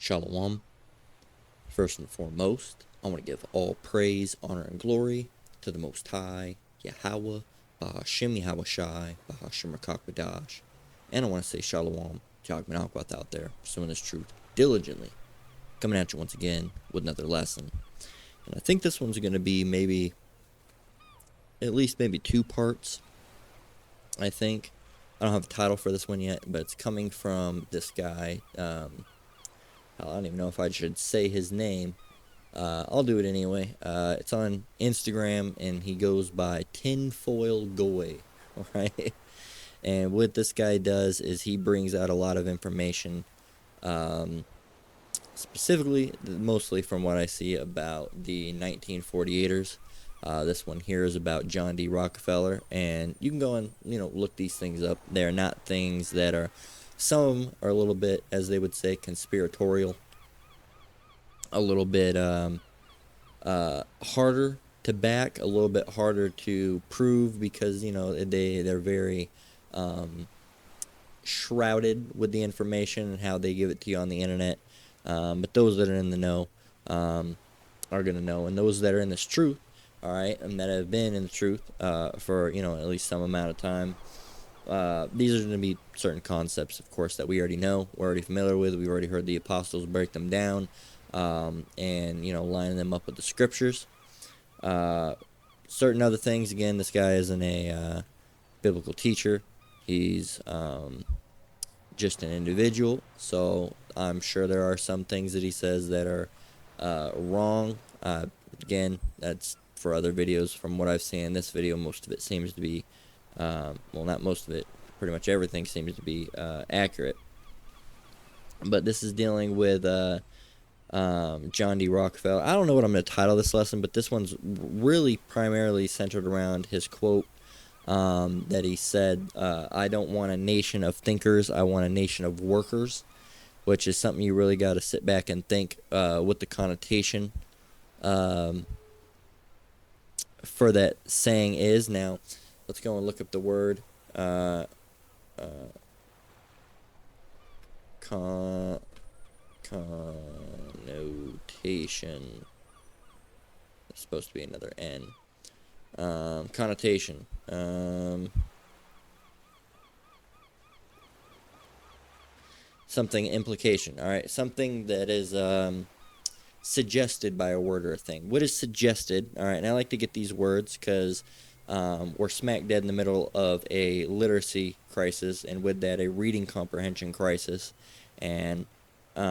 Shalom. First and foremost, I want to give all praise, honor, and glory to the Most High, Yahweh, Bahashim Yahushai, Bahashim Rakakbadash. And I want to say Shalom to Agman Akwath out there, pursuing this truth diligently. Coming at you once again with another lesson. And I think this one's going to be at least two parts. I think. I don't have a title for this one yet, but it's coming from this guy. I don't even know if I should say his name. I'll do it anyway. It's on Instagram, and he goes by Tinfoil Goy. Alright? And what this guy does is he brings out a lot of information, specifically, mostly from what I see, about the 1948ers. This one here is about John D. Rockefeller, and you can go and look these things up. They're not things that are, some are a little bit, as they would say, conspiratorial, a little bit harder to back, a little bit harder to prove, because they're very shrouded with the information and how they give it to you on the internet. But those that are in the know are gonna know, and those that are in this truth, all right, and that have been in the truth for at least some amount of time. These are going to be certain concepts, of course, that we already know, we're already familiar with. We've already heard the apostles break them down, and lining them up with the scriptures. Certain other things. Again, this guy isn't a biblical teacher. He's just an individual. So I'm sure there are some things that he says that are wrong. Again, that's for other videos. From what I've seen in this video, most of it seems to be, well, not most of it, pretty much everything seems to be accurate. But this is dealing with John D. Rockefeller. I don't know what I'm going to title this lesson, but this one's really primarily centered around his quote that he said, I don't want a nation of thinkers, I want a nation of workers, which is something you really got to sit back and think what the connotation for that saying is. Now, let's go and look up the word connotation. There's supposed to be another N. Connotation. Something, implication. All right, something that is suggested by a word or a thing. What is suggested? All right, and I like to get these words because we're smack dead in the middle of a literacy crisis, and with that, a reading comprehension crisis, and we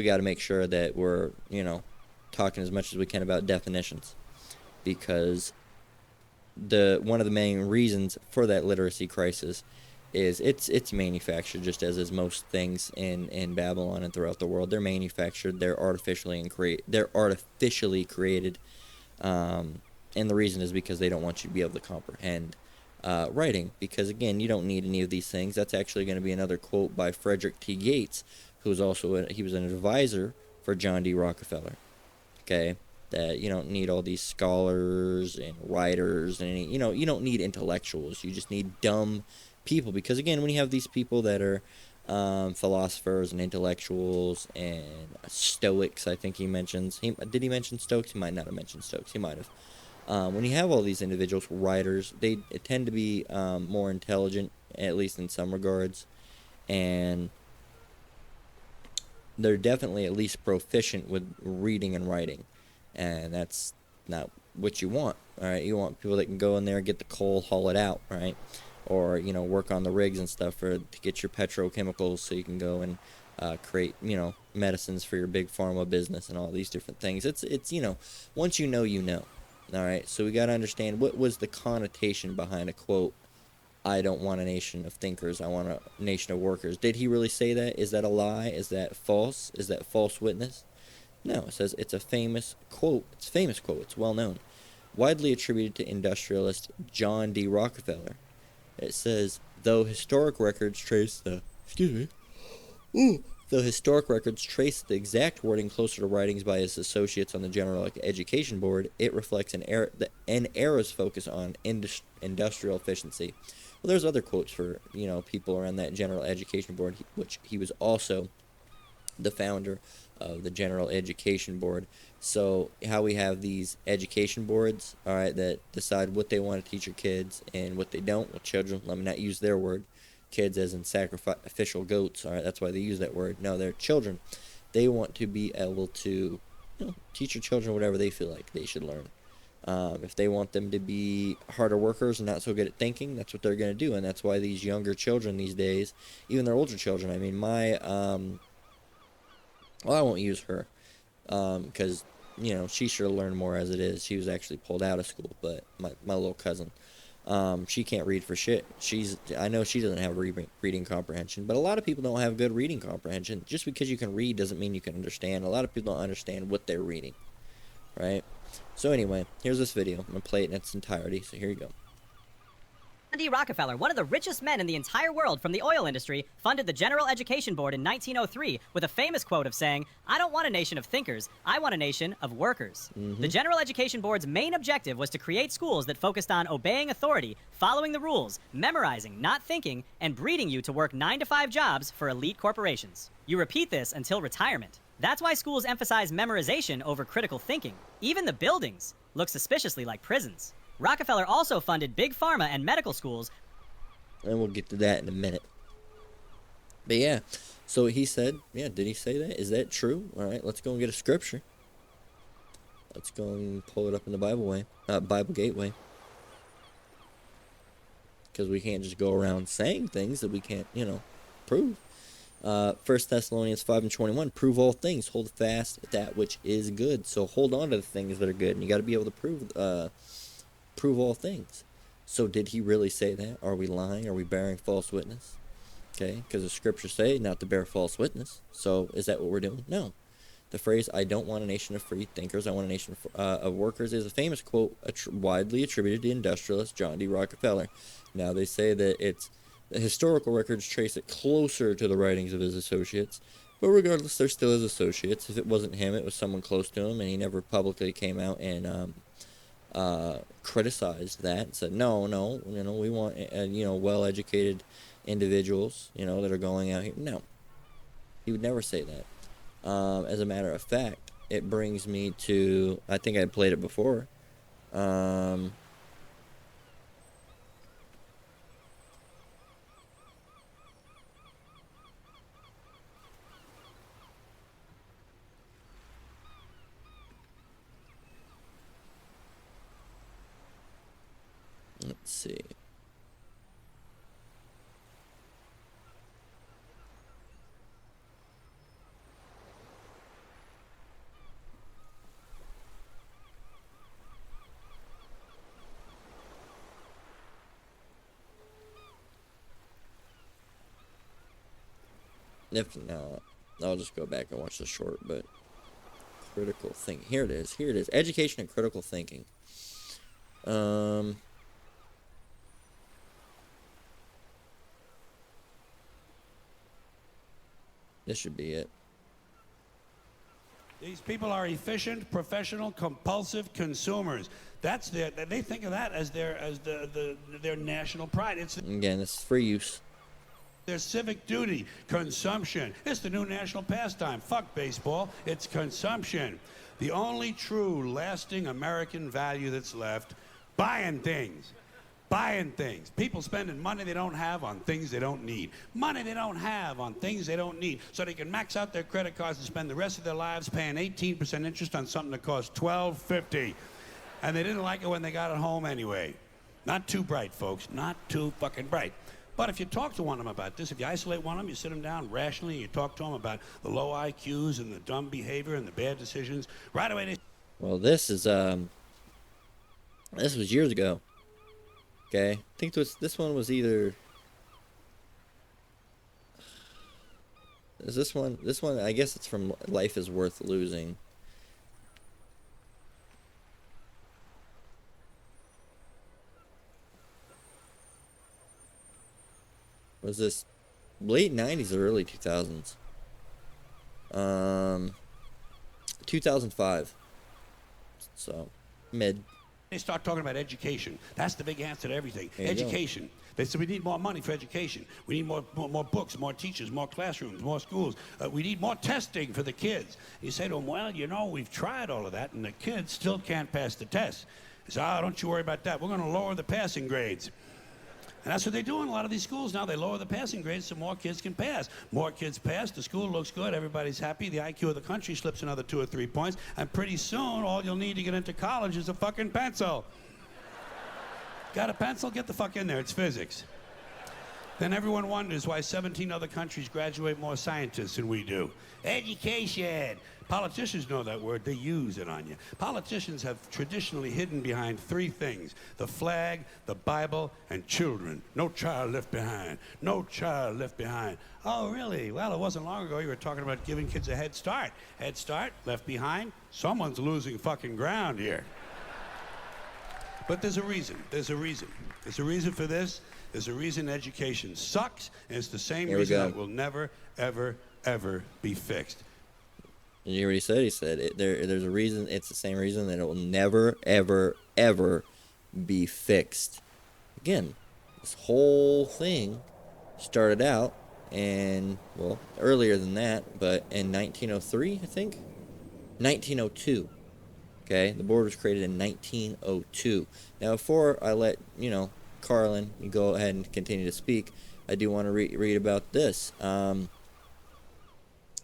got to make sure that we're talking as much as we can about definitions, because one of the main reasons for that literacy crisis is it's manufactured, just as is most things in Babylon and throughout the world. They're manufactured, they're artificially created, and the reason is because they don't want you to be able to comprehend writing, because again, you don't need any of these things. That's actually going to be another quote by Frederick T. Gates, who was also he was an advisor for John D. Rockefeller. Okay, that you don't need all these scholars and writers, and you don't need intellectuals. You just need dumb people, because again, when you have these people that are philosophers and intellectuals and Stoics, I think he mentions. Did he mention Stoics? He might not have mentioned Stoics. He might have. When you have all these individuals, writers, they tend to be more intelligent, at least in some regards, and they're definitely at least proficient with reading and writing, and that's not what you want. All right, you want people that can go in there, get the coal, haul it out, right? Or work on the rigs and stuff to get your petrochemicals, so you can go and create medicines for your big pharma business and all these different things. It's once you know. All right, so we got to understand what was the connotation behind a quote. I don't want a nation of thinkers, I want a nation of workers. Did he really say that? Is that a lie? Is that false? Is that false witness? No, it says it's a famous quote. It's a famous quote. It's well known, widely attributed to industrialist John D. Rockefeller. It says, though historic records trace the exact wording closer to writings by his associates on the General Education Board, it reflects an era's focus on industrial efficiency. Well, there's other quotes for people around that General Education Board, which he was also the founder of the General Education Board. So how we have these education boards, all right, that decide what they want to teach your kids and what they don't. Well, children, let me not use their word, kids as in sacrificial goats, all right, that's why they use that word. No, they're children. They want to be able to, teach your children whatever they feel like they should learn. If they want them to be harder workers and not so good at thinking, that's what they're going to do. And that's why these younger children these days, even their older children, I mean, my, well, I won't use her, because, she should have learned more as it is. She was actually pulled out of school, but my little cousin, she can't read for shit. I know she doesn't have reading comprehension, but a lot of people don't have good reading comprehension. Just because you can read doesn't mean you can understand. A lot of people don't understand what they're reading, right? So anyway, here's this video. I'm going to play it in its entirety, so here you go. John D. Rockefeller, one of the richest men in the entire world from the oil industry, funded the General Education Board in 1903 with a famous quote of saying, "I don't want a nation of thinkers, I want a nation of workers." The General Education Board's main objective was to create schools that focused on obeying authority, following the rules, memorizing, not thinking, and breeding you to work 9-to-5 jobs for elite corporations. You repeat this until retirement. That's why schools emphasize memorization over critical thinking. Even the buildings look suspiciously like prisons. Rockefeller also funded big pharma and medical schools. And we'll get to that in a minute. But yeah, so he said, did he say that? Is that true? All right, let's go and get a scripture. Let's go and pull it up in the Bible Gateway. Because we can't just go around saying things that we can't, prove. 1 Thessalonians 5:21, prove all things, hold fast that which is good. So hold on to the things that are good, and you got to be able to prove all things. So did he really say that? Are we lying? Are we bearing false witness? Okay, because the scriptures say not to bear false witness. So is that what we're doing? No. The phrase, I don't want a nation of free thinkers, I want a nation of workers, is a famous quote widely attributed to industrialist John D. Rockefeller. Now they say that the historical records trace it closer to the writings of his associates, but regardless, they're still his associates. If it wasn't him, it was someone close to him, and he never publicly came out and criticized that and said, no, we want, well-educated individuals, that are going out here. No, he would never say that. As a matter of fact, it brings me to, I think I played it before, let's see. If not, I'll just go back and watch the short, but critical thinking. Here it is. Education and critical thinking. This should be it. These people are efficient, professional, compulsive consumers. They think of that as their national pride. Again, it's free use. Their civic duty, consumption. It's the new national pastime. Fuck baseball. It's consumption. The only true, lasting American value that's left, buying things. Buying things. People spending money they don't have on things they don't need. Money they don't have on things they don't need. So they can max out their credit cards and spend the rest of their lives paying 18% interest on something that costs $12.50. And they didn't like it when they got it home anyway. Not too bright, folks. Not too fucking bright. But if you talk to one of them about this, if you isolate one of them, you sit them down rationally, and you talk to them about the low IQs and the dumb behavior and the bad decisions, right away they... Well, this was years ago. Okay, I think this one was either... Is this one? This one, I guess it's from Life is Worth Losing. Was this late 90s or early 2000s? 2005. So, mid. They start talking about education. That's the big answer to everything. There you go. Education. They said we need more money for education. We need more books, more teachers, more classrooms, more schools. We need more testing for the kids. You say to them, well, you know, we've tried all of that, and the kids still can't pass the test. They say, oh, don't you worry about that. We're going to lower the passing grades. And that's what they do in a lot of these schools now. They lower the passing grades so more kids can pass. More kids pass, the school looks good, everybody's happy, the IQ of the country slips another 2 or 3 points, and pretty soon all you'll need to get into college is a fucking pencil. Got a pencil? Get the fuck in there, it's physics. Then everyone wonders why 17 other countries graduate more scientists than we do. Education. Politicians know that word. They use it on you. Politicians have traditionally hidden behind 3 things: the flag, the Bible, and children. No child left behind. No child left behind. Oh, really? Well, it wasn't long ago you were talking about giving kids a head start. Head start, left behind. Someone's losing fucking ground here. But there's a reason. There's a reason. There's a reason for this. There's a reason education sucks, and it's the same reason that will never, ever, ever be fixed. You hear what he said? He said there's a reason. It's the same reason that it will never, ever, ever be fixed. Again, this whole thing started out, and well, earlier than that, but in 1903, I think, 1902. Okay, the board was created in 1902. Now, before I let Carlin, you go ahead and continue to speak, I do want to read about this.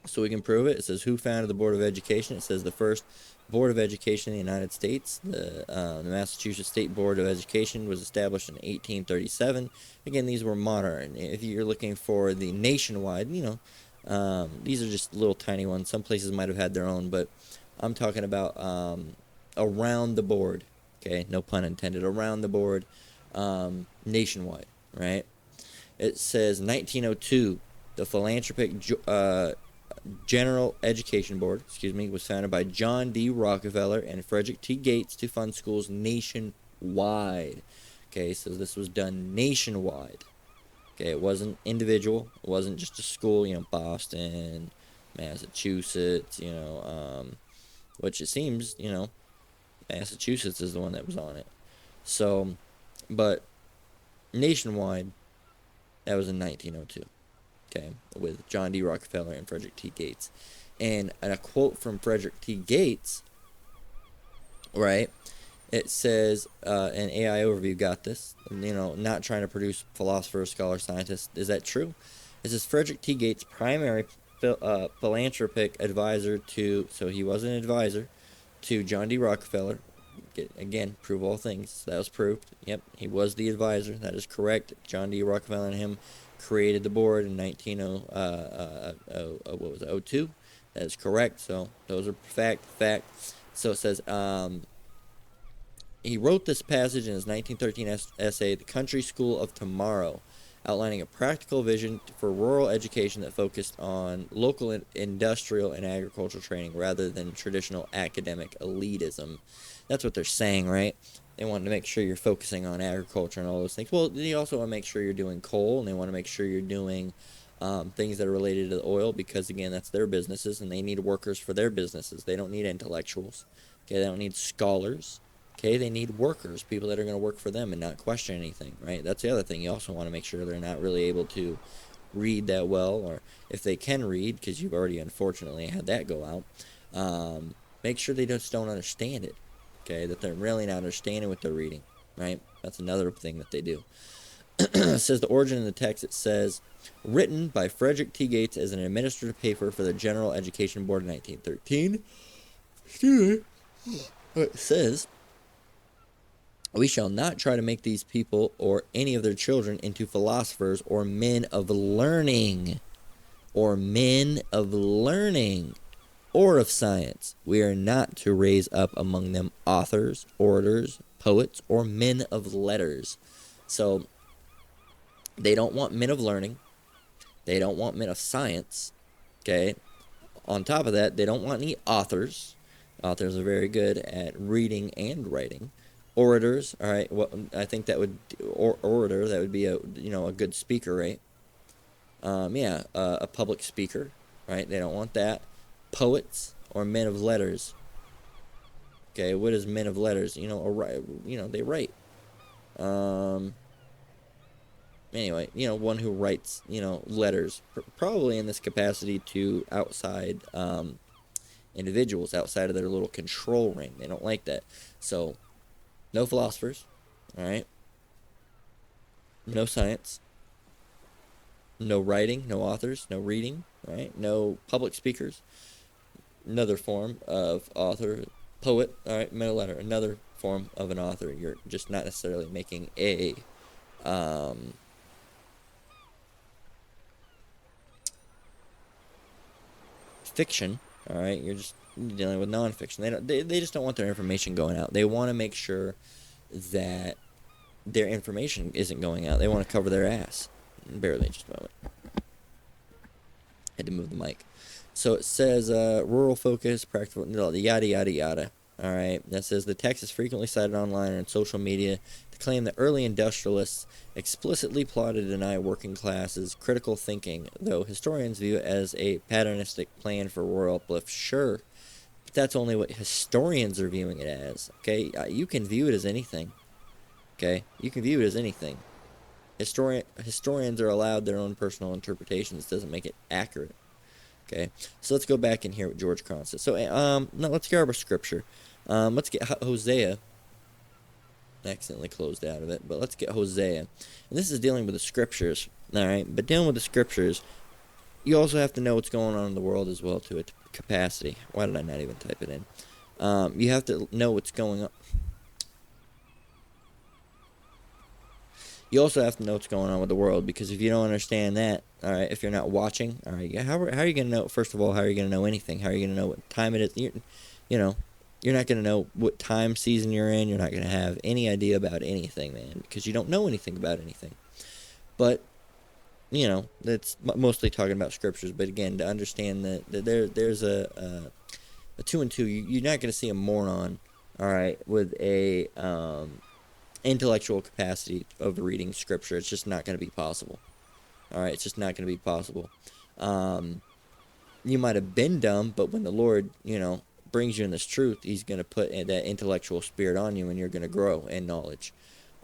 So we can prove it. It says, who founded the Board of Education? It says the first Board of Education in the United States. The Massachusetts State Board of Education was established in 1837. Again, these were modern. If you're looking for the nationwide, these are just little tiny ones. Some places might have had their own, but I'm talking about around the board. Okay, no pun intended. Around the board, nationwide, right? It says 1902, the philanthropic General Education Board, was founded by John D. Rockefeller and Frederick T. Gates to fund schools nationwide. Okay, so this was done nationwide. Okay, it wasn't individual. It wasn't just a school, Boston, Massachusetts, which it seems, Massachusetts is the one that was on it. So, but nationwide, that was in 1902. Okay, with John D. Rockefeller and Frederick T. Gates. And a quote from Frederick T. Gates, right? It says, an AI overview got this, not trying to produce philosophers, scholars, scientists. Is that true? It says Frederick T. Gates, primary philanthropic advisor to, so he was an advisor to John D. Rockefeller. Again, prove all things. So that was proved. Yep, he was the advisor. That is correct. John D. Rockefeller and him created the board in 1902. That is correct. So those are fact. So it says he wrote this passage in his 1913 essay, The Country School of Tomorrow, outlining a practical vision for rural education that focused on local industrial and agricultural training rather than traditional academic elitism. That's what they're saying, right? They want to make sure you're focusing on agriculture and all those things. Well, they also want to make sure you're doing coal, and they want to make sure you're doing things that are related to the oil, because, again, that's their businesses, and they need workers for their businesses. They don't need intellectuals. Okay, they don't need scholars. Okay, they need workers, people that are going to work for them and not question anything, right? That's the other thing. You also want to make sure they're not really able to read that well, or if they can read, because you've already unfortunately had that go out, make sure they just don't understand it. Okay, that they're really not understanding what they're reading, right? That's another thing that they do. It says the origin of the text, it says, written by Frederick T. Gates as an administrative paper for the General Education Board in 1913. Excuse me. It says, we shall not try to make these people or any of their children into philosophers or men of learning, or of science. We are not to raise up among them authors, orators, poets, or men of letters. So they don't want men of learning. They don't want men of science. Okay. On top of that, they don't want any authors. Authors are very good at reading and writing. Orators, all right. Well, I think that would orator. That would be a good speaker, right? A public speaker, right? They don't want that. Poets or men of letters. Okay, what is men of letters? You know, they write. Anyway, you know, one who writes, you know, letters, probably in this capacity to outside individuals, outside of their little control ring. They don't like that. So, no philosophers, all right? No science. No writing, no authors, no reading, right? No public speakers. Another form of author, poet, all right, men of letter, another form of an author. You're just not necessarily making a fiction, all right? You're just dealing with nonfiction. They just don't want their information going out. They want to make sure that their information isn't going out. They want to cover their ass. Barely, just a moment. Had to move the mic. So it says rural focus, practical, yada, yada, yada. All right. That says the text is frequently cited online and social media to claim that early industrialists explicitly plotted to deny working classes critical thinking, though historians view it as a patternistic plan for rural uplift. Sure, but that's only what historians are viewing it as. Okay, you can view it as anything. Okay, you can view it as anything. Historians are allowed their own personal interpretations. Doesn't make it accurate. Okay, so let's go back in here with George Cron says. So, no, let's grab our scripture. Let's get Hosea. I accidentally closed out of it, but let's get Hosea. And this is dealing with the scriptures, all right? But dealing with the scriptures, you also have to know what's going on in the world as well to a capacity. Why did I not even type it in? You have to know what's going on. You also have to know what's going on with the world, because if you don't understand that, all right, if you're not watching, all right, how are you going to know, first of all, how are you going to know anything? How are you going to know what time it is? You know, you're not going to know what time season you're in. You're not going to have any idea about anything, man, because you don't know anything about anything. But, you know, that's mostly talking about scriptures. But again, to understand that there's a 2 and 2, you're not going to see a moron, all right, with a intellectual capacity of reading scripture. It's just not going to be possible. All right, it's just not going to be possible. You might have been dumb, but when the Lord, you know, brings you in this truth, He's going to put that intellectual spirit on you, and you're going to grow in knowledge.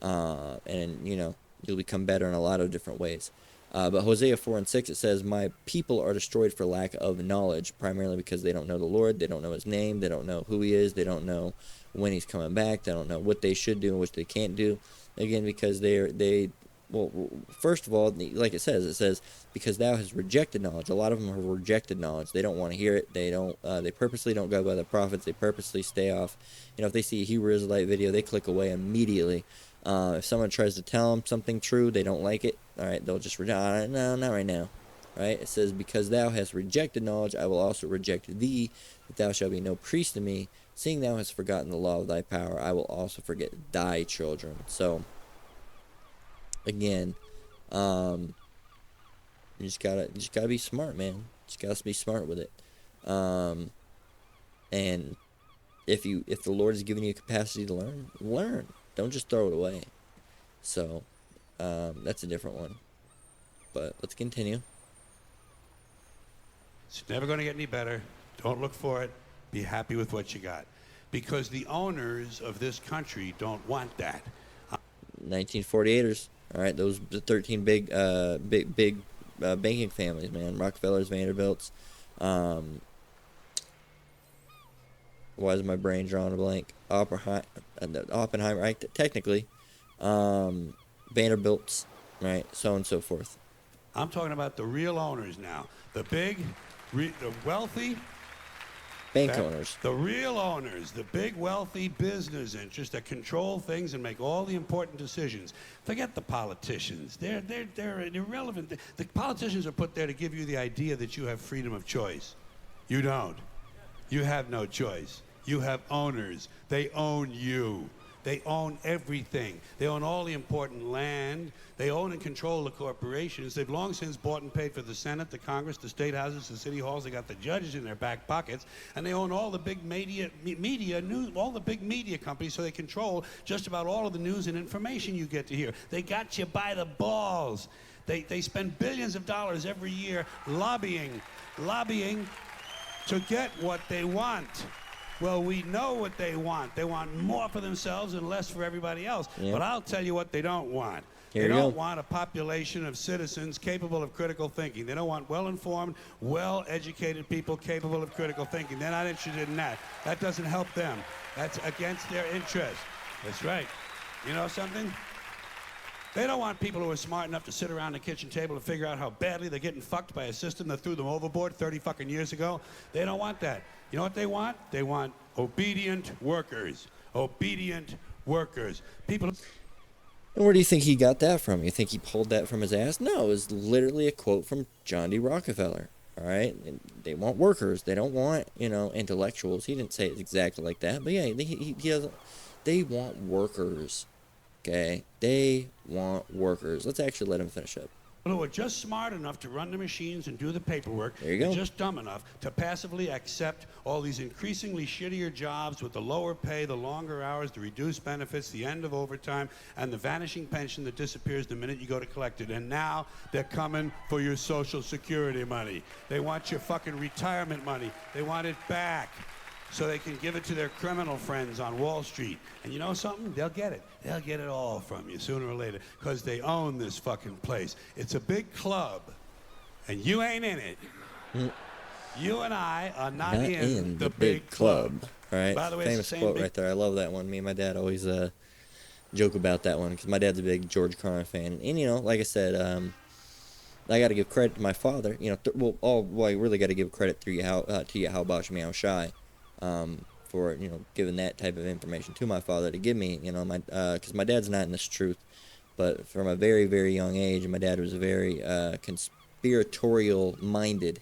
And, you know, you'll become better in a lot of different ways. But Hosea 4 and 6, it says, "My people are destroyed for lack of knowledge," primarily because they don't know the Lord, they don't know His name, they don't know who He is, they don't know when He's coming back, they don't know what they should do and what they can't do. Again, because well, first of all, like it says, because thou hast rejected knowledge. A lot of them have rejected knowledge. They don't want to hear it. They don't. They purposely don't go by the prophets. They purposely stay off. You know, if they see a Hebrew Israelite video, they click away immediately. If someone tries to tell them something true, they don't like it. All right, they'll just reject. No, not right now. All right, it says, "Because thou hast rejected knowledge, I will also reject thee. That thou shalt be no priest to me. Seeing thou hast forgotten the law of thy power, I will also forget thy children." So, again, you just gotta be smart, man. Just gotta be smart with it. And if the Lord has given you a capacity to learn. Don't just throw it away. So, that's a different one. But let's continue. It's never going to get any better. Don't look for it. Be happy with what you got. Because the owners of this country don't want that. 1948ers. All right, those the 13 big banking families, man. Rockefellers, Vanderbilts. Why is my brain drawing a blank? Oppenheimer, right? Technically, Vanderbilts, right? So on and so forth. I'm talking about the real owners now. The wealthy bank owners. The real owners, the big wealthy business interests that control things and make all the important decisions. Forget the politicians. They're irrelevant. The politicians are put there to give you the idea that you have freedom of choice. You don't. You have no choice. You have owners. They own you. They own everything. They own all the important land. They own and control the corporations. They've long since bought and paid for the Senate, the Congress, the state houses, the city halls. They got the judges in their back pockets, and they own all the big all the big media companies. So they control just about all of the news and information you get to hear. They got you by the balls. They spend billions of dollars every year lobbying to get what they want. Well, we know what they want. They want more for themselves and less for everybody else. Yep. But I'll tell you what they don't want. Here They you don't go. want a population of citizens capable of critical thinking. They don't want well-informed, well-educated people capable of critical thinking. They're not interested in that. That doesn't help them. That's against their interest. That's right. You know something? They don't want people who are smart enough to sit around the kitchen table and figure out how badly they're getting fucked by a system that threw them overboard 30 fucking years ago. They don't want that. You know what they want? They want obedient workers. Obedient workers. People. And where do you think he got that from? You think he pulled that from his ass? No, it was literally a quote from John D. Rockefeller. All right? And they want workers. They don't want, intellectuals. He didn't say it exactly like that. But yeah, he doesn't. They want workers. Okay? They want workers. Let's actually let him finish up. Who are just smart enough to run the machines and do the paperwork. There you go. And just dumb enough to passively accept all these increasingly shittier jobs with the lower pay, the longer hours, the reduced benefits, the end of overtime, and the vanishing pension that disappears the minute you go to collect it. And now they're coming for your Social Security money. They want your fucking retirement money. They want it back so they can give it to their criminal friends on Wall Street. And you know something? They'll get it. They'll get it all from you sooner or later because they own this fucking place. It's a big club, and you ain't in it. You and I are not in the big club. All right, By the way, famous quote right there. I love that one. Me and my dad always joke about that one because my dad's a big George Carlin fan. And, like I said, I got to give credit to my father. I really got to give credit to Yahweh Bosh Meow Shai. For giving that type of information to my father to give me, because my dad's not in this truth, but from a very, very young age, my dad was very conspiratorial minded,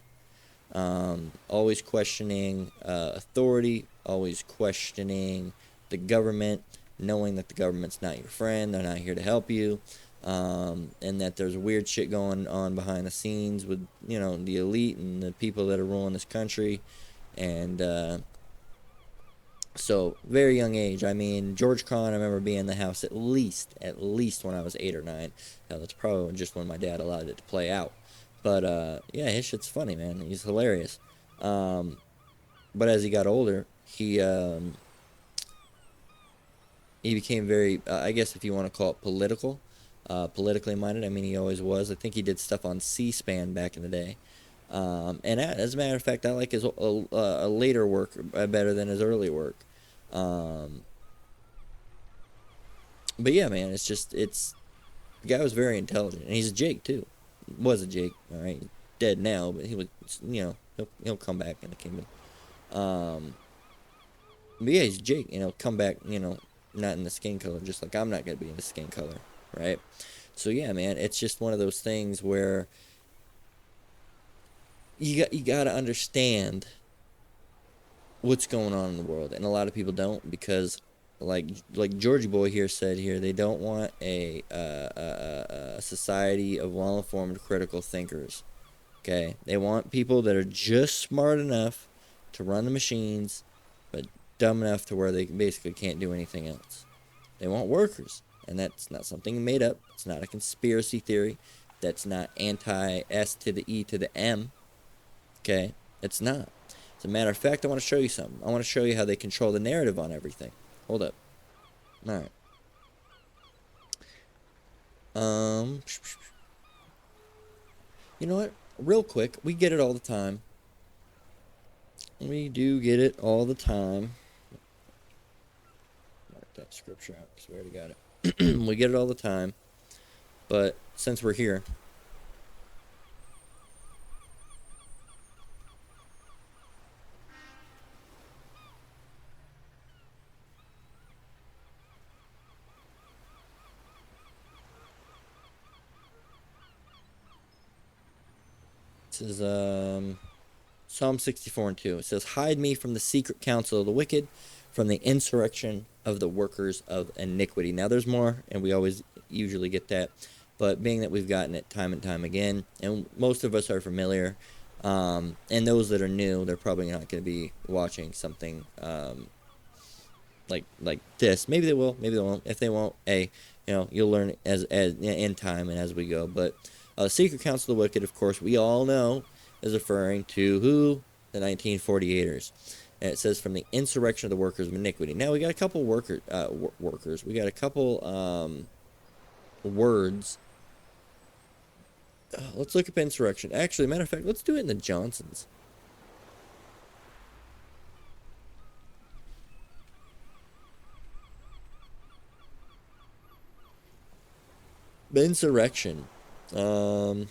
always questioning authority, always questioning the government, knowing that the government's not your friend, they're not here to help you, and that there's weird shit going on behind the scenes with the elite and the people that are ruling this country, and so, very young age. I mean, George Carlin, I remember being in the house at least when I was 8 or 9. Hell, that's probably just when my dad allowed it to play out. But, yeah, his shit's funny, man. He's hilarious. But as he got older, he became very, I guess if you want to call it politically minded. I mean, he always was. I think he did stuff on C-SPAN back in the day. And as a matter of fact, I like his later work better than his early work. But yeah, man, the guy was very intelligent, and he's a Jake too. Was a Jake, all right, he's dead now, but he was, he'll come back in the kingdom. But yeah, he's Jake, come back, not in the skin color, just like I'm not gonna be in the skin color, right? So yeah, man, it's just one of those things where you got to understand what's going on in the world, and a lot of people don't, because like Georgie Boy here said here, they don't want a society of well-informed critical thinkers. Okay, they want people that are just smart enough to run the machines, but dumb enough to where they basically can't do anything else. They want workers, and that's not something made up. It's not a conspiracy theory. That's not anti-S to the E to the M. Okay, it's not. As a matter of fact, I want to show you something. I want to show you how they control the narrative on everything. Hold up. All right. You know what? Real quick, we get it all the time. We do get it all the time. Mark that scripture out because we already got it. We get it all the time. But since we're here, this is Psalm 64 and 2. It says, "Hide me from the secret counsel of the wicked, from the insurrection of the workers of iniquity." Now, there's more, and we always usually get that. But being that we've gotten it time and time again, and most of us are familiar, and those that are new, they're probably not going to be watching something like this. Maybe they will, maybe they won't. If they won't, hey, you'll learn as in time and as we go. But secret counsel of the wicked, of course, we all know is referring to who? The 1948ers. And it says from the insurrection of the workers of iniquity. Now we got a couple workers. We got a couple words. Let's look up insurrection. Actually, matter of fact, let's do it in the Johnsons. Insurrection. Oh,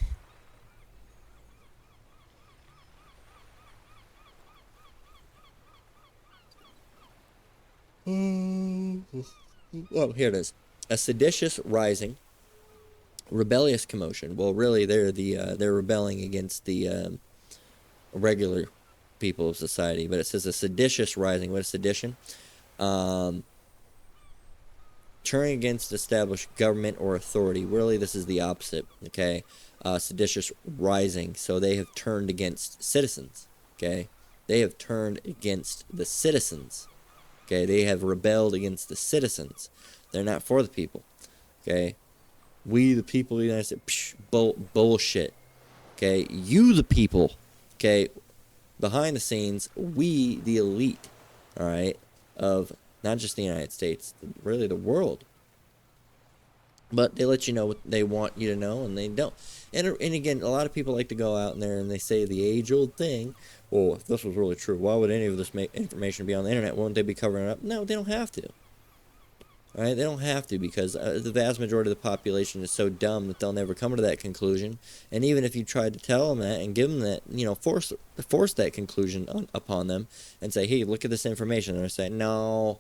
here it is. A seditious rising, rebellious commotion. Well, really, they're rebelling against the regular people of society. But it says a seditious rising. What is sedition? Turning against established government or authority. Really, this is the opposite. Okay, seditious rising. So they have turned against citizens. Okay, they have turned against the citizens. Okay, they have rebelled against the citizens. They're not for the people. Okay, we the people of the United States, bullshit. Okay, you the people. Okay, behind the scenes, we the elite. All right, of not just the United States, really the world. But they let you know what they want you to know, and they don't. And again, a lot of people like to go out in there and they say the age-old thing. Well, if this was really true, why would any of this information be on the internet? Won't they be covering it up? No, they don't have to. All right, they don't have to, because the vast majority of the population is so dumb that they'll never come to that conclusion. And even if you tried to tell them that and give them that, force that conclusion upon them and say, hey, look at this information, they're going to say, no,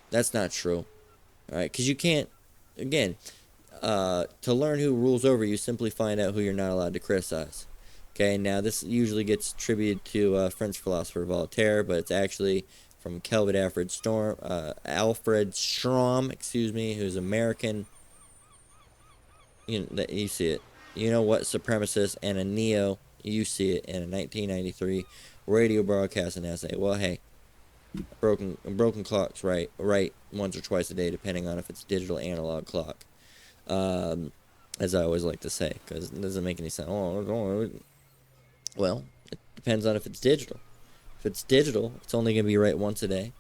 that's not true. All right, because you can't, again, to learn who rules over you, simply find out who you're not allowed to criticize. Okay, now this usually gets attributed to French philosopher Voltaire, but it's actually from Calvin Alfred Strom, who's American. You see it. You know what? Supremacist and a neo. You see it in a 1993 radio broadcasting essay. Well, hey, broken clock's right once or twice a day, depending on if it's digital analog clock. As I always like to say, because it doesn't make any sense. Well, it depends on if it's digital. If it's digital, it's only going to be right once a day.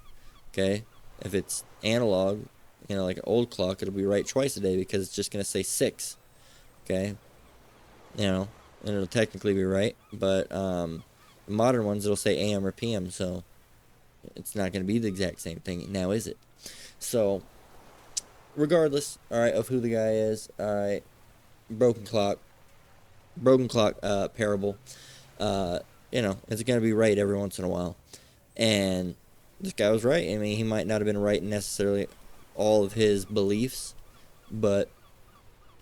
Okay? If it's analog, like an old clock, it'll be right twice a day, because it's just going to say 6. Okay? And it'll technically be right. But the modern ones, it'll say AM or PM, so it's not going to be the exact same thing now, is it? So, regardless, all right, of who the guy is, all right, broken clock parable, it's going to be right every once in a while. And this guy was right. I mean, he might not have been right in necessarily all of his beliefs, but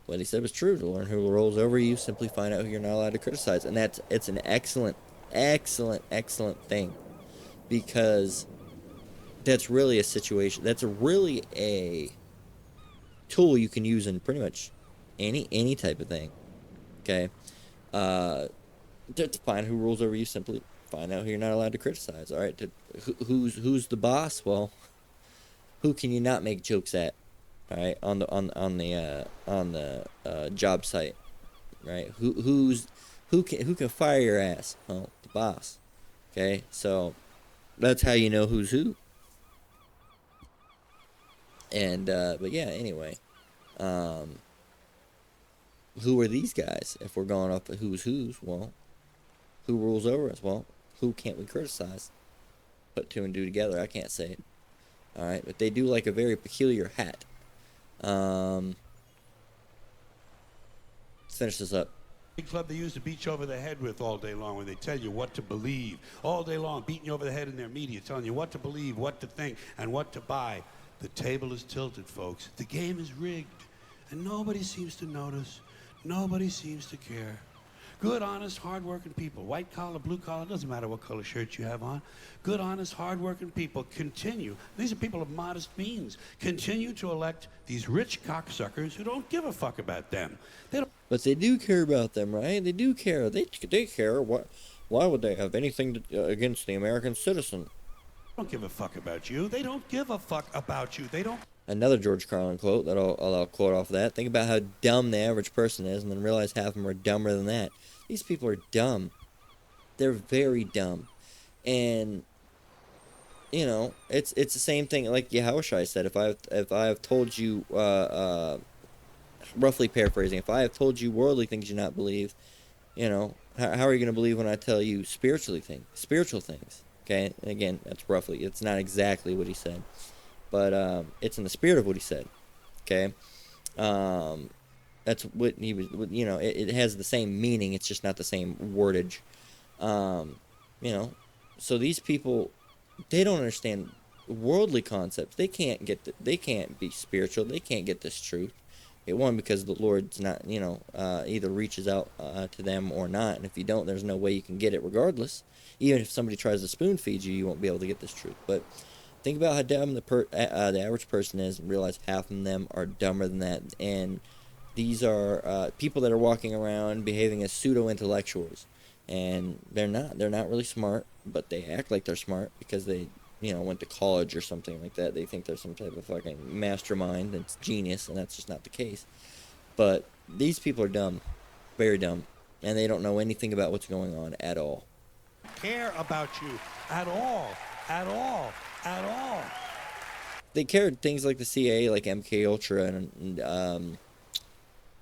what he said was true. To learn who rolls over you, simply find out who you're not allowed to criticize. And it's an excellent thing, because that's really a situation, that's really a tool you can use in pretty much any type of thing. Okay, to find who rules over you, simply find out who you're not allowed to criticize. All right, who's the boss? Well, who can you not make jokes at? All right, on the job site, right? Who can fire your ass? Well, the boss. Okay, so that's how you know who's who. And but yeah, anyway, who are these guys? If we're going off of who's, well, who rules over us? Well, who can't we criticize? Put two and two together. I can't say it. All right, but they do like a very peculiar hat. Let's finish this up. Big club they used to beat you over the head with all day long, when they tell you what to believe. All day long, beating you over the head in their media, telling you what to believe, what to think, and what to buy. The table is tilted, folks. The game is rigged. And nobody seems to notice. Nobody seems to care. Good, honest, hard-working people. White collar, blue collar, doesn't matter what color shirt you have on. Good, honest, hard-working people continue. These are people of modest means. Continue to elect these rich cocksuckers who don't give a fuck about them. They don't. But they do care about them, right? They do care. They care. What? Why would they have anything against the American citizen? Don't give a fuck about you. They don't give a fuck about you. They don't. Another George Carlin quote that I'll quote off of that. Think about how dumb the average person is, and then realize half of them are dumber than that. These people are dumb. They're very dumb. And you know, it's the same thing. Like Yahushua said, if I have told you, roughly paraphrasing, if I have told you worldly things you not believe, you know, how are you going to believe when I tell you spiritual things? Okay, and again, that's roughly. It's not exactly what he said, but it's in the spirit of what he said. Okay, that's what he was. You know, it has the same meaning. It's just not the same wordage. You know, so these people, they don't understand worldly concepts. They can't they can't be spiritual. They can't get this truth. One, because the Lord's not, you know, either reaches out to them or not. And if you don't, there's no way you can get it regardless. Even if somebody tries to spoon feed you, you won't be able to get this truth. But think about how dumb the average person is, and realize half of them are dumber than that. And these are people that are walking around behaving as pseudo-intellectuals. And they're not. They're not really smart, but they act like they're smart because they, you know, went to college or something like that. They think they're some type of fucking mastermind that's genius, and that's just not the case. But these people are dumb, very dumb, and they don't know anything about what's going on at all. Care about you at all, at all, at all. They care things like the CIA, like MK Ultra, and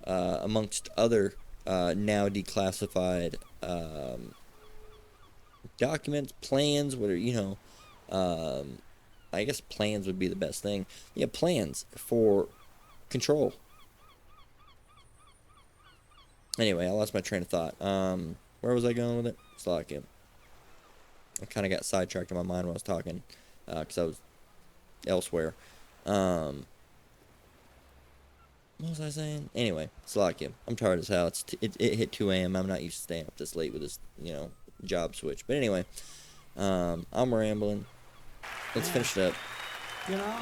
amongst other now declassified documents, plans, what are, you know, I guess plans would be the best thing. Yeah, plans for control. Anyway, I lost my train of thought. Where was I going with it? It's like I kind of got sidetracked in my mind when I was talking, because I was elsewhere. What was I saying? Anyway, Slovakia. I'm tired as hell. It hit 2 a.m. I'm not used to staying up this late with this, you know, job switch. But anyway, I'm rambling. Let's finish it up. You know?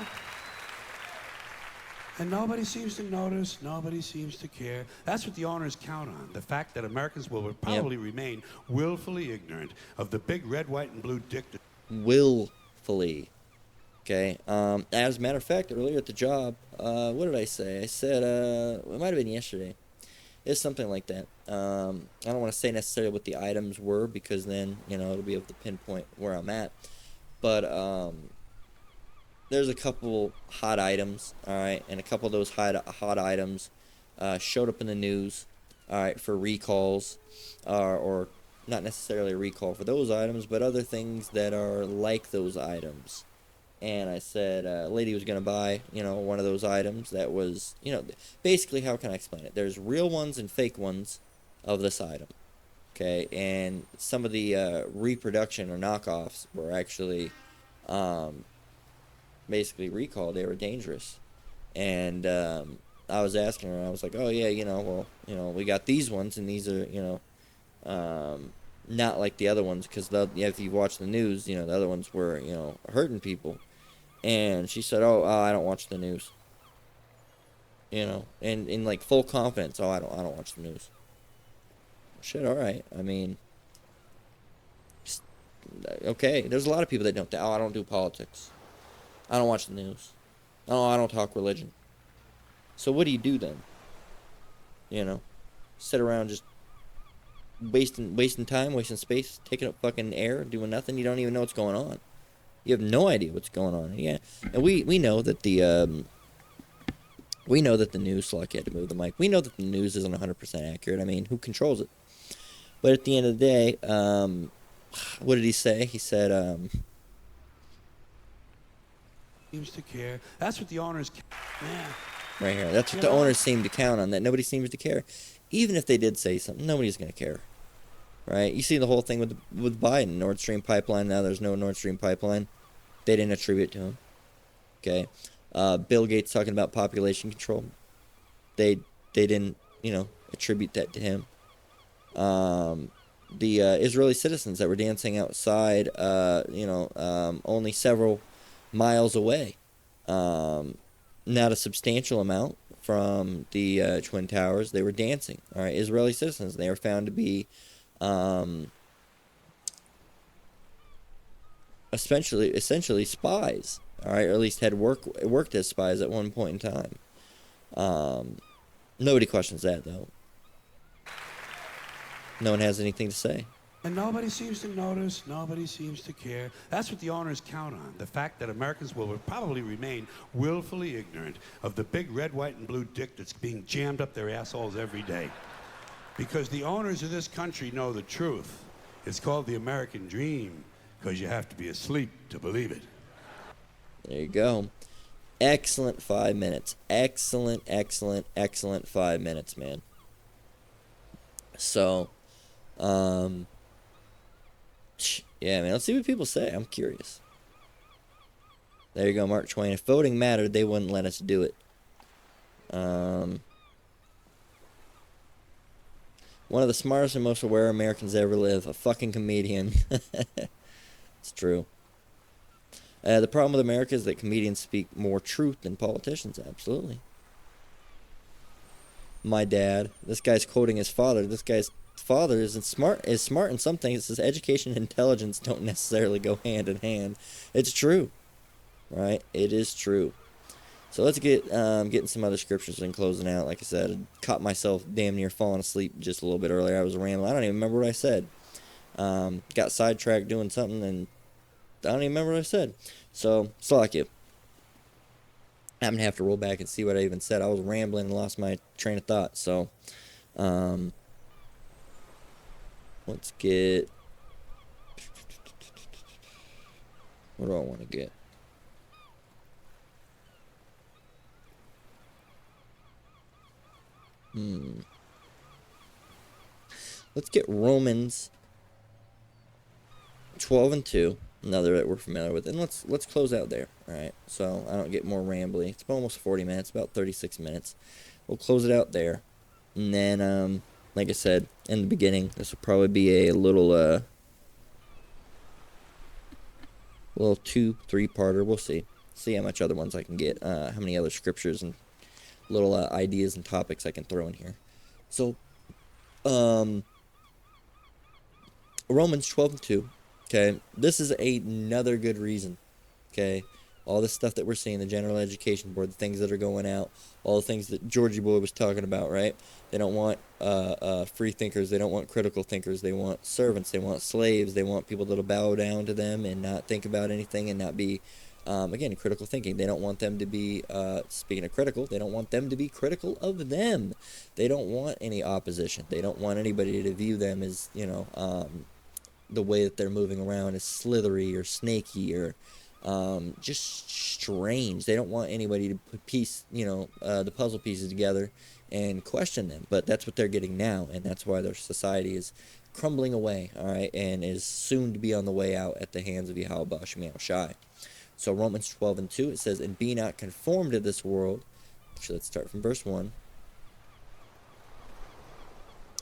And nobody seems to notice. Nobody seems to care. That's what the owners count on. The fact that Americans will probably remain willfully ignorant of the big red, white, and blue dictator. Willfully. Okay. As a matter of fact, earlier at the job, what did I say? I said, it might have been yesterday. It's something like that. I don't want to say necessarily what the items were, because then, you know, it'll be able to pinpoint where I'm at. But there's a couple hot items, all right, and a couple of those hot items showed up in the news, all right, for recalls, or not necessarily a recall for those items, but other things that are like those items. And I said a lady was going to buy, you know, one of those items that was, you know, basically, how can I explain it? There's real ones and fake ones of this item, okay? And some of the reproduction or knockoffs were actually basically recalled. They were dangerous. And I was asking her, I was like, oh, yeah, you know, well, you know, we got these ones, and these are, you know, not like the other ones, because if you watch the news, you know, the other ones were, you know, hurting people. And she said, oh, I don't watch the news. You know, and in like full confidence, oh, I don't watch the news. Shit, all right. I mean, okay. There's a lot of people that don't. Oh, I don't do politics. I don't watch the news. Oh, I don't talk religion. So what do you do then? You know, sit around just wasting time, wasting space, taking up fucking air, doing nothing. You don't even know what's going on. You have no idea what's going on. Yeah, and we know that the news. Like, you had to move the mic. We know that the news isn't 100% accurate. I mean, who controls it? But at the end of the day, what did he say? He said, seems to care. That's what the owners. Man. Right here. That's what the owners seem to count on. That nobody seems to care. Even if they did say something, nobody's going to care. Right? You see the whole thing with Biden, Nord Stream pipeline. Now there's no Nord Stream pipeline. They didn't attribute it to him. Okay. Bill Gates talking about population control. They didn't, you know, attribute that to him. The Israeli citizens that were dancing outside, you know, only several miles away. Not a substantial amount from the Twin Towers. They were dancing. All right, Israeli citizens. They were found to be essentially spies. All right, or at least had worked as spies at one point in time. Nobody questions that, though. No one has anything to say. And nobody seems to notice, nobody seems to care. That's what the owners count on, the fact that Americans will probably remain willfully ignorant of the big red, white, and blue dick that's being jammed up their assholes every day. Because the owners of this country know the truth. It's called the American dream, because you have to be asleep to believe it. There you go. Excellent 5 minutes. Excellent, excellent, excellent 5 minutes, man. So, yeah, man, let's see what people say. I'm curious. There you go, Mark Twain. If voting mattered, they wouldn't let us do it. One of the smartest and most aware Americans ever live. A fucking comedian. It's true. The problem with America is that comedians speak more truth than politicians. Absolutely. My dad. This guy's quoting his father. This guy's father is smart in some things. It says education and intelligence don't necessarily go hand in hand. It's true. Right? It is true. So let's get getting some other scriptures and closing out. Like I said, I caught myself damn near falling asleep just a little bit earlier. I was rambling. I don't even remember what I said. Got sidetracked doing something, and I don't even remember what I said. So, slack you. I'm going to have to roll back and see what I even said. I was rambling and lost my train of thought. So, let's get... What do I want to get? Let's get Romans 12 and 2, another that we're familiar with, and let's close out there. All right, so I don't get more rambly. It's almost 40 minutes, about 36 minutes. We'll close it out there, and then like I said in the beginning, this will probably be a little 2-3 parter. We'll see how much other ones I can get, how many other scriptures and little ideas and topics I can throw in here. So, Romans 12 and 2. Okay, this is another good reason. Okay, all this stuff that we're seeing, the General Education Board, the things that are going out, all the things that Georgie Boy was talking about, right? They don't want free thinkers. They don't want critical thinkers. They want servants. They want slaves. They want people that'll bow down to them and not think about anything and not be, again, critical thinking. They don't want them to be, speaking of critical, they don't want them to be critical of them. They don't want any opposition. They don't want anybody to view them as, the way that they're moving around is slithery or snaky or just strange. They don't want anybody to put the puzzle pieces together and question them. But that's what they're getting now, and that's why their society is crumbling away, all right, and is soon to be on the way out at the hands of Yahweh Ba'Shem Yahushai. So Romans 12 and 2, it says, and be not conformed to this world. Actually, let's start from verse 1.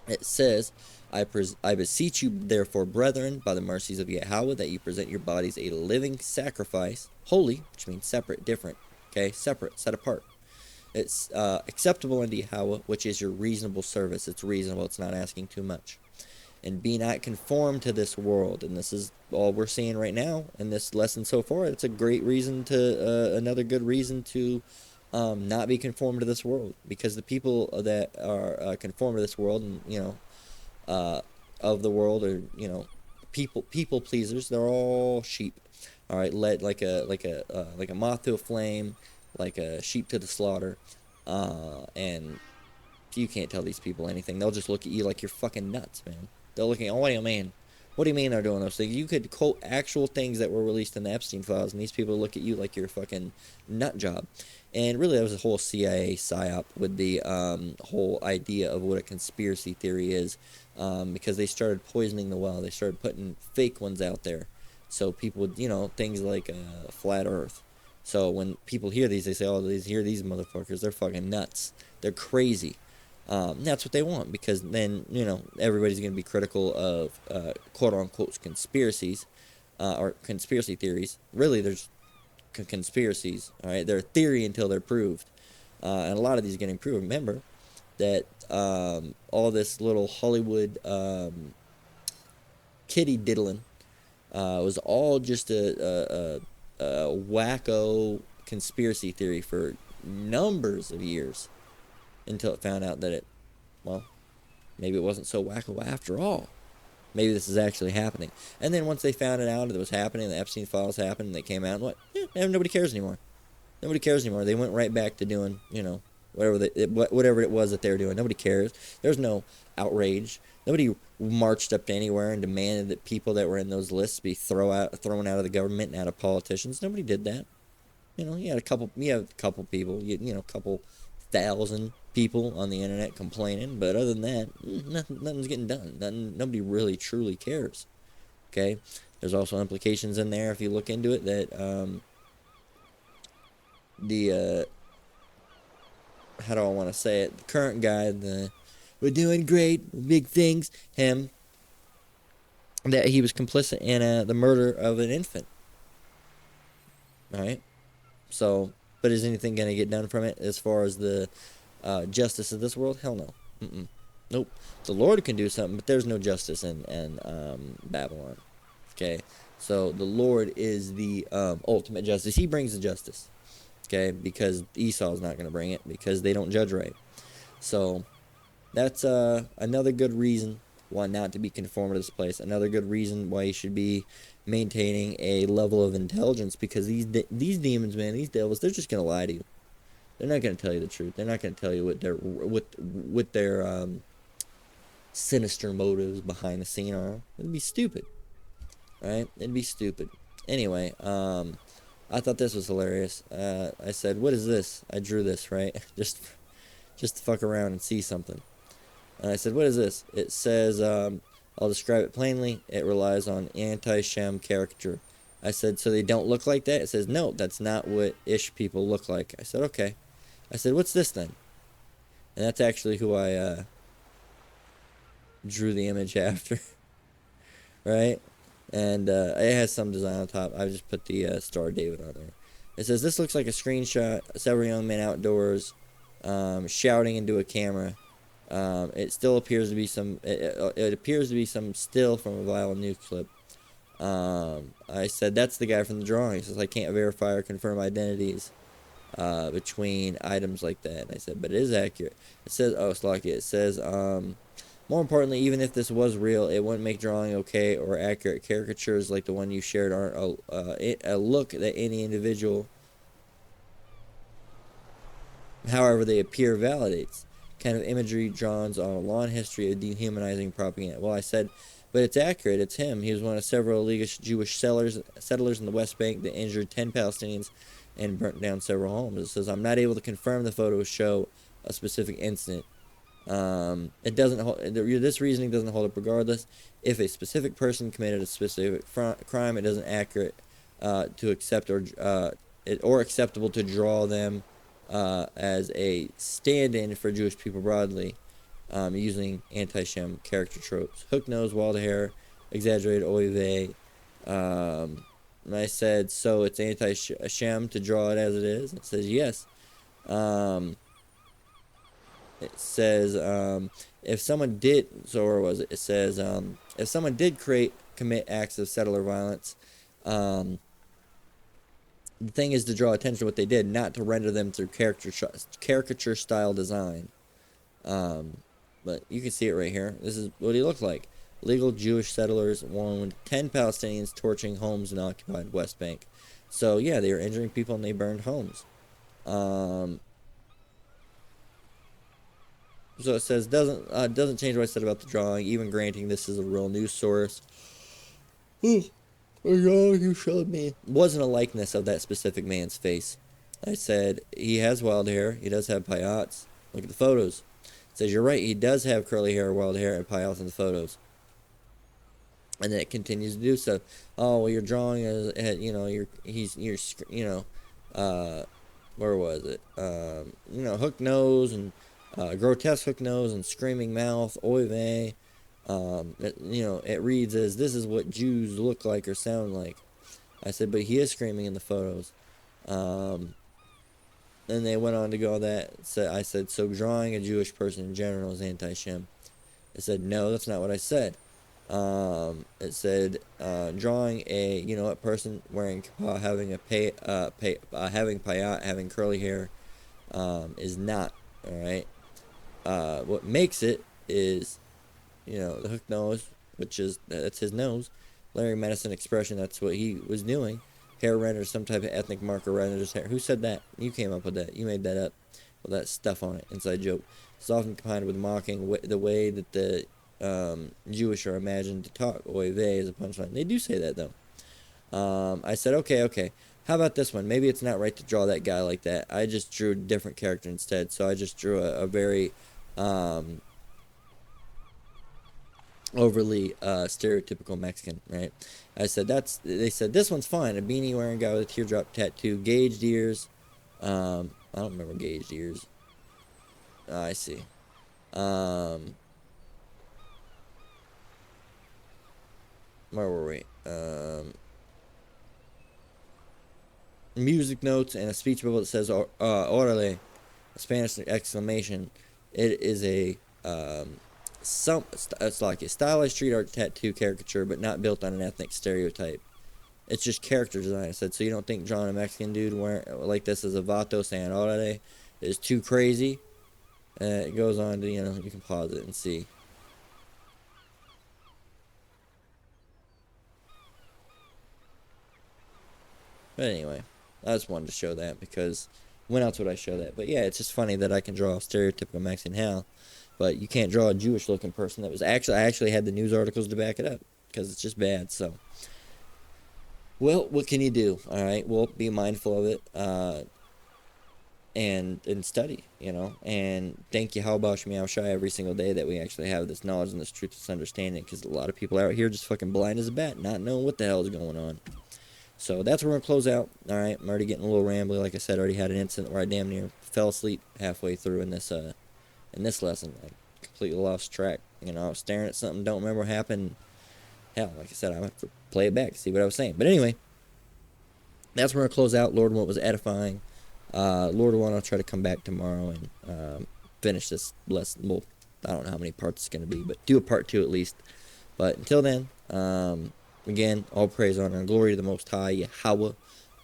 It says, I beseech you, therefore, brethren, by the mercies of Yahweh, that you present your bodies a living sacrifice, holy, which means separate, different, okay, separate, set apart. It's acceptable unto Yahweh, which is your reasonable service. It's reasonable. It's not asking too much. And be not conformed to this world. And this is all we're seeing right now in this lesson so far. It's a great reason to, another good reason to not be conformed to this world. Because the people that are conformed to this world and, of the world are, people pleasers. They're all sheep. All right, led like a moth to a flame, like a sheep to the slaughter. And you can't tell these people anything. They'll just look at you like you're fucking nuts, man. They're looking, oh, what do you mean? What do you mean they're doing those things? You could quote actual things that were released in the Epstein files, and these people look at you like you're a fucking nut job. And really, that was a whole CIA psyop with the whole idea of what a conspiracy theory is, because they started poisoning the well. They started putting fake ones out there. So people would, things like flat Earth. So when people hear these, they say, oh, these motherfuckers, they're fucking nuts. They're crazy. That's what they want, because then, everybody's going to be critical of quote-unquote conspiracies or conspiracy theories. Really, there's conspiracies, all right? They're a theory until they're proved. And a lot of these are getting proved. Remember that all this little Hollywood kitty diddling was all just a wacko conspiracy theory for numbers of years, until it found out that maybe it wasn't so wacko after all. Maybe this is actually happening. And then once they found it out that it was happening, the Epstein files happened, and they came out, and what? Nobody cares anymore. Nobody cares anymore. They went right back to doing, whatever it was that they were doing. Nobody cares. There's no outrage. Nobody marched up to anywhere and demanded that people that were in those lists be thrown out of the government and out of politicians. Nobody did that. You had a couple people, a couple thousand people on the internet complaining, but other than that, nothing's getting done. Nobody really truly cares. Okay, there's also implications in there if you look into it that how do I want to say it? The current guy, we're doing great, big things. Him, that he was complicit in the murder of an infant. All right, so. But is anything going to get done from it as far as the justice of this world? Hell no. Nope. The Lord can do something, but there's no justice in Babylon. Okay? So the Lord is the ultimate justice. He brings the justice. Okay? Because Esau's not going to bring it, because they don't judge right. So that's another good reason why not to be conformed to this place. Another good reason why you should be maintaining a level of intelligence, because these demons, man, these devils, they're just gonna lie to you. They're not gonna tell you the truth. They're not gonna tell you what their sinister motives behind the scene are. It'd be stupid, right? It'd be stupid. Anyway, I thought this was hilarious. I said, "What is this?" I drew this, right, just to fuck around and see something. And I said, "What is this?" It says, I'll describe it plainly. It relies on anti-Shem caricature. I said, "So they don't look like that?" It says, "No, that's not what Ish people look like." I said, "Okay." I said, "What's this then?" And that's actually who I drew the image after. Right? And it has some design on top. I just put the Star of David on there. It says, "This looks like a screenshot of several young men outdoors shouting into a camera. It still appears to be some. It appears to be some still from a viral news clip." I said, "That's the guy from the drawing." He says, "I can't verify or confirm identities between items like that." And I said, "But it is accurate." It says, "Oh, Slocky." It says, "More importantly, even if this was real, it wouldn't make drawing okay or accurate. Caricatures like the one you shared aren't a look that any individual, however they appear, validates. Kind of imagery drawn on a long history of dehumanizing propaganda." Well, I said, "But it's accurate. It's him. He was one of several illegal Jewish settlers in the West Bank that injured 10 Palestinians and burnt down several homes." It says, "I'm not able to confirm the photos show a specific incident. It doesn't hold, this reasoning doesn't hold up regardless. If a specific person committed a specific crime, it isn't accurate to accept or acceptable to draw them as a stand-in for Jewish people broadly, using anti-Shem character tropes. Hook nose, wild hair, exaggerated oy vey." And I said, "So it's anti-Shem to draw it as it is?" It says, "Yes." It says, if someone did, so where was it? It says, if someone did commit acts of settler violence, the thing is to draw attention to what they did, not to render them through caricature style design. But you can see it right here. This is what he looked like. Legal Jewish settlers wounded 10 Palestinians, torching homes in occupied West Bank. So yeah, they were injuring people and they burned homes. So it says, doesn't change what I said about the drawing, even granting this is a real news source. The drawing you showed me wasn't a likeness of that specific man's face. I said, he has wild hair. He does have payots. Look at the photos. It says, you're right. He does have curly hair, wild hair, and payots in the photos. And then it continues to do so. Oh, well, your drawing is, where was it? Hook nose and grotesque hook nose and screaming mouth, oy vey. It reads as, this is what Jews look like or sound like. I said, but he is screaming in the photos. Then they went on to go that. So I said, so drawing a Jewish person in general is anti-Shem. It said, no, that's not what I said. It said, drawing a person wearing having having payat, having curly hair, is not, all right. What makes it is, the hook nose, which is, that's his nose. Larry Madison expression, that's what he was doing. Herein or some type of ethnic marker rather than just hair. Who said that? You came up with that. You made that up with that stuff on it. Inside joke. It's often combined with mocking the way that the Jewish are imagined to talk. Oy vey is a punchline. They do say that, though. I said, okay. How about this one? Maybe it's not right to draw that guy like that. I just drew a different character instead. So I just drew a very overly stereotypical Mexican, right? I said, they said, this one's fine. A beanie wearing guy with a teardrop tattoo, gauged ears. I don't remember gauged ears. I see. Where were we? Music notes and a speech bubble that says "Orale," a Spanish exclamation. It is a it's like a stylized street art tattoo caricature, but not built on an ethnic stereotype. It's just character design. I said, so you don't think drawing a Mexican dude wearing like this as a vato saying "Orale" is too crazy? It goes on to, you can pause it and see. But anyway, I just wanted to show that because when else would I show that? But yeah, it's just funny that I can draw a stereotypical Mexican hell, but you can't draw a Jewish looking person that was I actually had the news articles to back it up because it's just bad. So, well, what can you do? All right, well, be mindful of it and study, and thank you, how about Shemiao Shai, every single day that we actually have this knowledge and this truth, this understanding, because a lot of people out here just fucking blind as a bat, not knowing what the hell is going on. So that's where we're going to close out. All right, I'm already getting a little rambly. Like I said, I already had an incident where I damn near fell asleep halfway through in this lesson. I completely lost track. I was staring at something, don't remember what happened. Hell, like I said, I have to play it back to see what I was saying. But anyway, that's where we're going to close out. Lord, what was edifying. Lord willing, I'll try to come back tomorrow and finish this lesson. Well, I don't know how many parts it's going to be, but do a part 2 at least. But until then, again, all praise, honor, and glory to the Most High, Yahweh,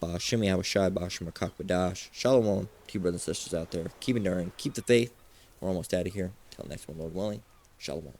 Ba'ashem Yahweh Shai, Ba'ashem Rakakbadash. Shalom to you brothers and sisters out there. Keep enduring, keep the faith. We're almost out of here. Until next one, Lord willing. Shalom.